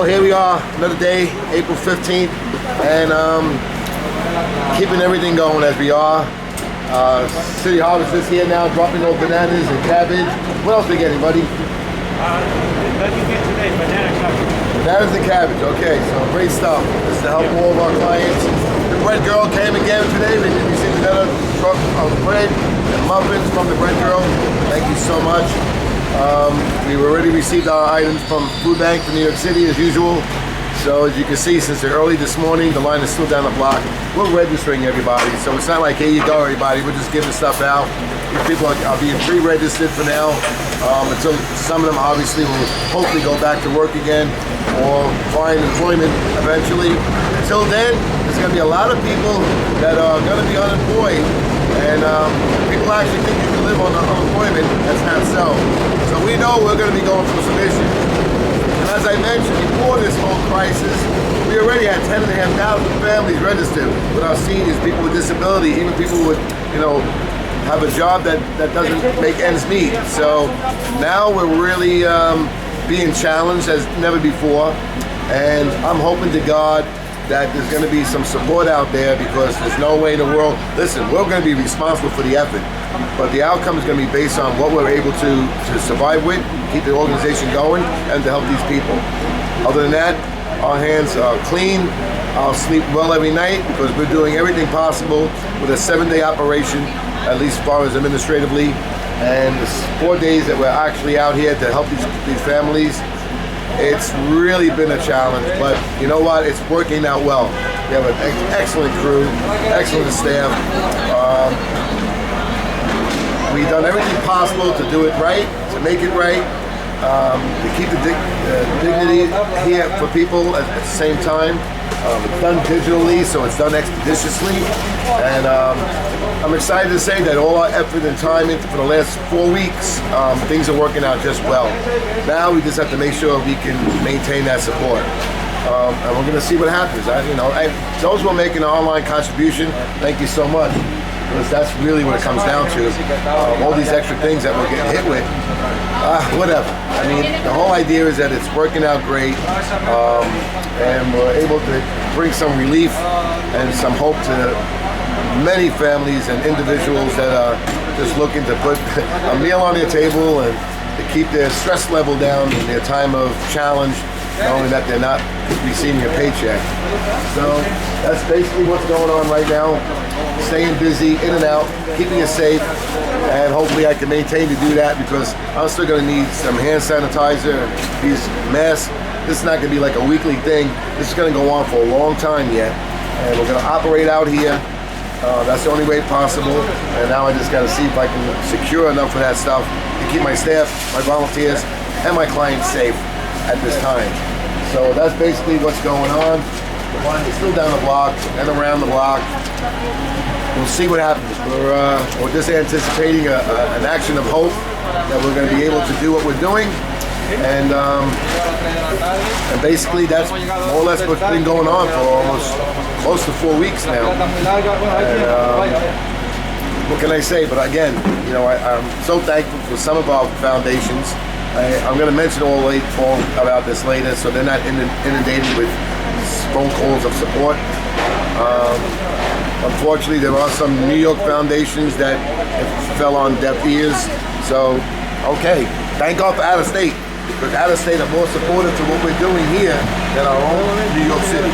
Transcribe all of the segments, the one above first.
Well, here we are, another day, April 15th, and keeping everything going as we are. City Harvest is here now, dropping off bananas and cabbage. What else are we getting, buddy? What did you get today? Banana cabbage. Bananas and cabbage, okay, so great stuff. This is to help all of our clients. The bread girl came again today. We received another truck of bread and muffins from the bread girl. Thank you so much. We've already received our items from Food Bank from New York City as usual. So as you can see, since they're early this morning, the line is still down the block. We're registering everybody, so it's not like, here you go everybody, we're just giving stuff out. These people are being pre-registered for now, until some of them obviously will hopefully go back to work again or find employment eventually. Until then, there's going to be a lot of people that are going to be unemployed, and people actually think you can live on unemployment. That's not so. So we know we're going to be going through some issues. And as I mentioned before this whole crisis, we already had 10,500 families registered with our seniors, people with disability, even people with, have a job that doesn't make ends meet. So now we're really being challenged as never before. And I'm hoping to God that there's going to be some support out there, because there's no way in the world, listen, we're going to be responsible for the effort, but the outcome is going to be based on what we're able to survive with, keep the organization going, and to help these people. Other than that, our hands are clean. I'll sleep well every night because we're doing everything possible with a 7-day operation, at least as far as administratively, and the 4 days that we're actually out here to help these families. It's really been a challenge, but you know what? It's working out well. We have an excellent crew, excellent staff. We've done everything possible to do it right, to make it right, to keep the dignity here for people at the same time. It's done digitally, so it's done expeditiously, and I'm excited to say that all our effort and time for the last 4 weeks, things are working out just well. Now we just have to make sure we can maintain that support, and we're going to see what happens. Those who are making an online contribution, thank you so much, because that's really what it comes down to. All these extra things that we're getting hit with, whatever. I mean, the whole idea is that it's working out great, and we're able to bring some relief and some hope to many families and individuals that are just looking to put a meal on their table and to keep their stress level down in their time of challenge, knowing that they're not receiving a paycheck. So that's basically what's going on right now. Staying busy, in and out, keeping it safe, and hopefully I can maintain to do that, because I'm still going to need some hand sanitizer and these masks. This is not going to be like a weekly thing. This is going to go on for a long time yet, and we're going to operate out here. That's the only way possible, and now I just got to see if I can secure enough of that stuff to keep my staff, my volunteers, and my clients safe at this time. So that's basically what's going on. The line is still down the block and around the block. We'll see what happens. We're just anticipating an action of hope that we're going to be able to do what we're doing, and basically that's more or less what's been going on for almost close to 4 weeks now. And, what can I say? But again, I'm so thankful for some of our foundations. I'm going to mention all about this later, so they're not inundated with phone calls of support. Unfortunately, there are some New York foundations that fell on deaf ears. So, okay, thank God for out of state, because out of state are more supportive to what we're doing here than our own New York City.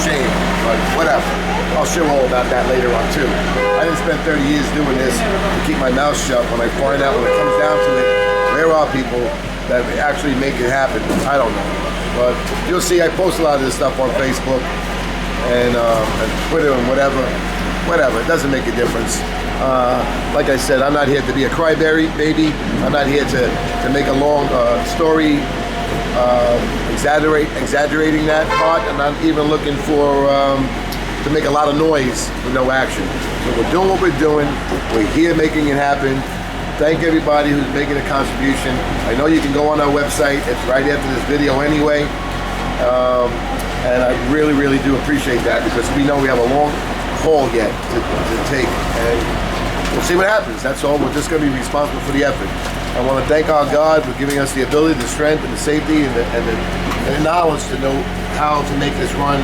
Shame, but whatever. I'll share all about that later on too. I didn't spend 30 years doing this to keep my mouth shut. When I find out, when it comes down to it, there are people that actually make it happen. I don't know, but you'll see I post a lot of this stuff on Facebook and Twitter and whatever. It doesn't make a difference. Like I said, I'm not here to be a crybaby. I'm not here to make a long story, exaggerating that part. I'm not even looking for to make a lot of noise with no action. So we're doing what we're doing. We're here making it happen. Thank everybody who's making a contribution. I know you can go on our website. It's right after this video anyway. And I really, really do appreciate that, because we know we have a long haul yet to take, and we'll see what happens. That's all. We're just going to be responsible for the effort. I want to thank our God for giving us the ability, the strength, and the safety, and the and the knowledge to know how to make this run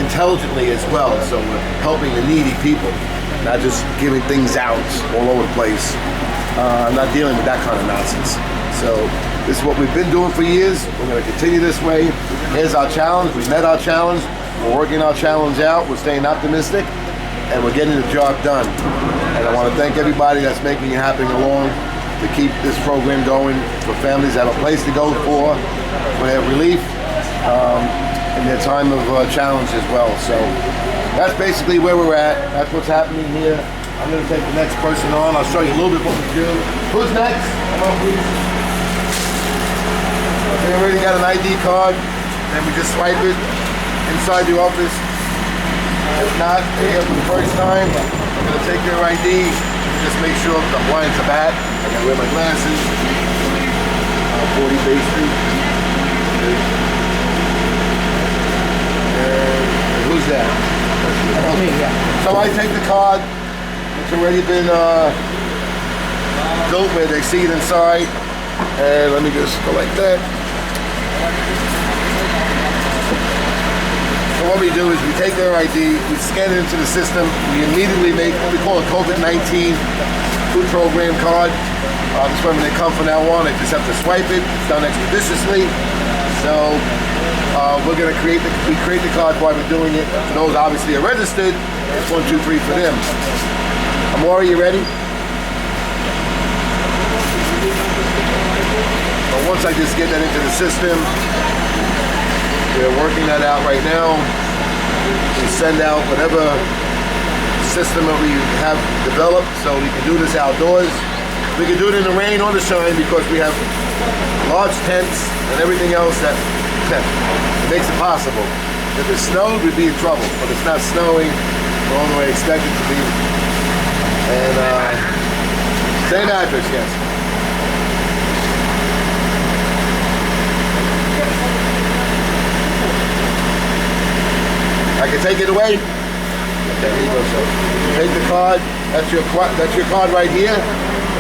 intelligently as well. So we're helping the needy people, not just giving things out all over the place. I'm not dealing with that kind of nonsense. So this is what we've been doing for years. We're going to continue this way. Here's our challenge. We met our challenge. We're working our challenge out. We're staying optimistic, and we're getting the job done. And I want to thank everybody that's making it happen along to keep this program going for families that have a place to go for their relief in their time of challenge as well. So that's basically where we're at. That's what's happening here. I'm going to take the next person on. I'll show you a little bit what we do. Who's next? Come on, please. We already got an ID card, and we just swipe it inside the office. If not, they're here for the first time. I'm going to take their ID, just make sure the blinds are back. I got to wear my glasses. 40 Bay Street. And who's that? That's me, yeah. So I take the card. It's already been built where they see it inside. And let me just go like that. So what we do is we take their ID, we scan it into the system, we immediately make what we call a COVID-19 food program card. This way when they come from now on, they just have to swipe it. It's done expeditiously. So we're going to create the card while we're doing it. For those obviously are registered, it's 1, 2, 3 for them. Amora, you ready? But once I just get that into the system, we're working that out right now. We send out whatever system that we have developed so we can do this outdoors. We can do it in the rain or the shine because we have large tents and everything else that makes it possible. If it snowed, we'd be in trouble, but it's not snowing the only way I expect it to be. And same address, yes. I can take it away. Okay, here you go, sir. Take the card. That's your card right here.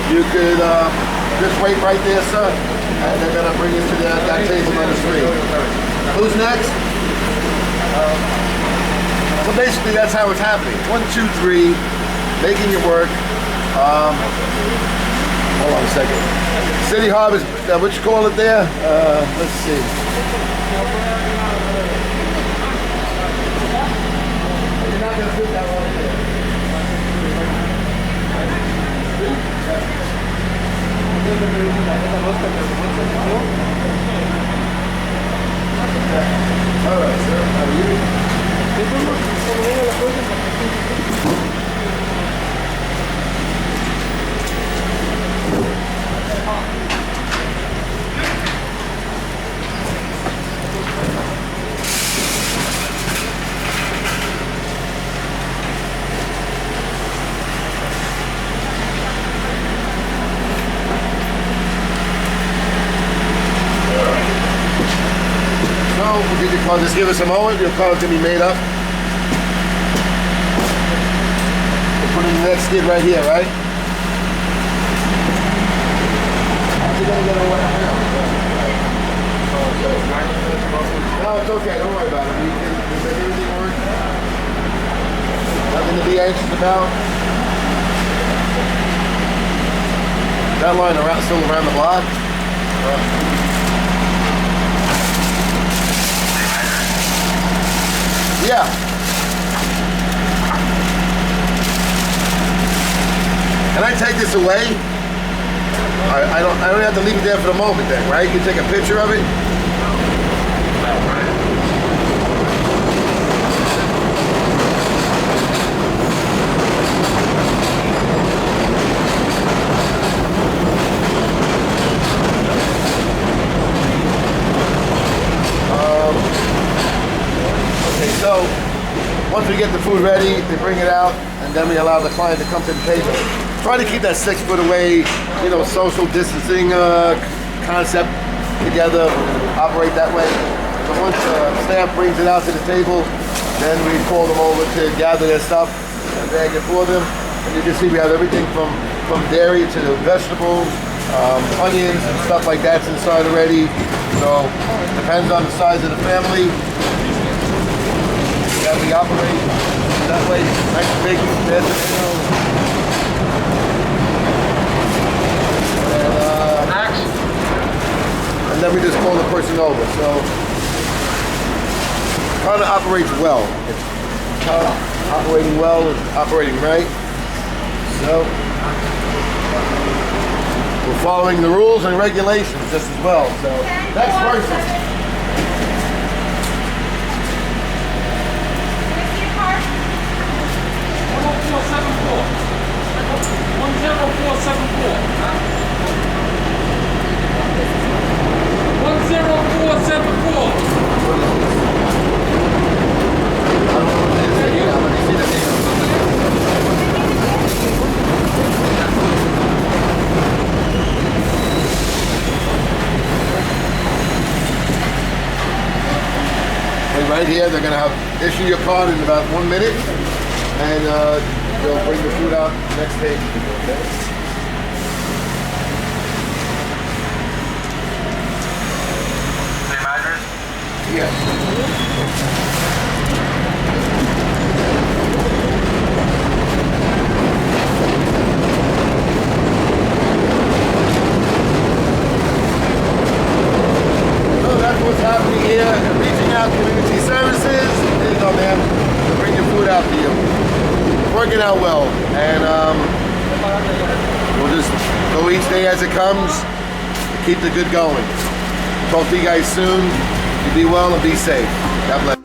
You could just wait right there, sir, and they're gonna bring you to that table on the screen. Who's next? So basically, that's how it's happening. 1, 2, 3, making it work. Hold on a second. City Harvest. What you call it there? Let's see. You're not gonna put that one there. All right, sir. How are you? We'll get your card. Just give us a moment. Your card's gonna be made up. We'll put in the next skid right here, right? How's it gonna get away? No, it's okay. Don't worry about it. We can make everything work. Nothing to be anxious about. That line around, still around the block. Yeah. Can I take this away? I don't have to leave it there for the moment then, right? You take a picture of it? So, once we get the food ready, they bring it out, and then we allow the client to come to the table. Try to keep that 6 foot away, social distancing concept together, operate that way. So once staff brings it out to the table, then we call them over to gather their stuff and bag it for them. And you can see we have everything from dairy to the vegetables onions and stuff like that's inside already. So depends on the size of the family. Yeah, we operate that way. Nice big and then we just call the person over. So kind of operates well. It's kind of operating well, it's operating right. So we're following the rules and regulations just as well. So next person. Right here, they're gonna have issue your card in about 1 minute, and they'll bring the food out next day. Same address? Yes. So that's what's happening here. Reaching out community services. There you go, man. They'll bring your food out to you. Working out well, and we'll just go each day as it comes. Keep the good going. Talk to you guys soon. You be well and be safe. God bless.